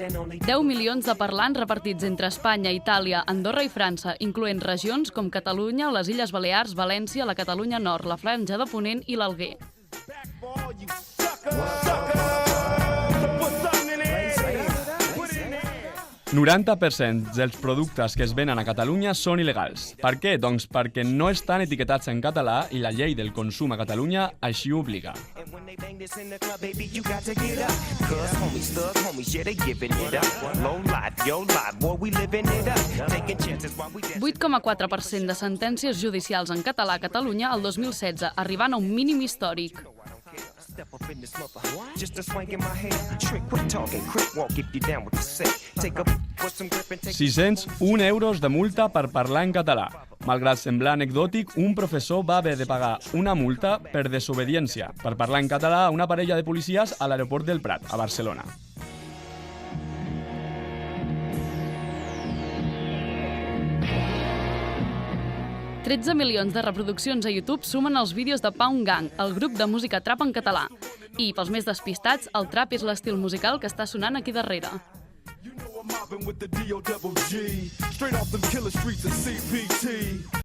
10 milions de parlants repartits entre Espanya, Itàlia, Andorra i França, incloent regions com Catalunya, les Illes Balears, València, la Catalunya Nord, la Franja de Ponent i l'Alguer. 90% dels productes que es venen a Catalunya són il·legals. Per què? Doncs perquè no estan etiquetats en català i la llei del consum a Catalunya així ho obliga. 8,4% de sentències judicials en català a Catalunya el 2016, arribant a un mínim històric. 601 euros de multa per parlar en català. Malgrat semblar anecdòtic, un professor va haver de pagar una multa per desobediència per parlar en català a una parella de policies a l'aeroport del Prat, a Barcelona. $13 milions de reproduccions a YouTube sumen els vídeos de Pound Gang, el grup de música trap en català. I, pels més despistats, el trap és l'estil musical que està sonant aquí darrere.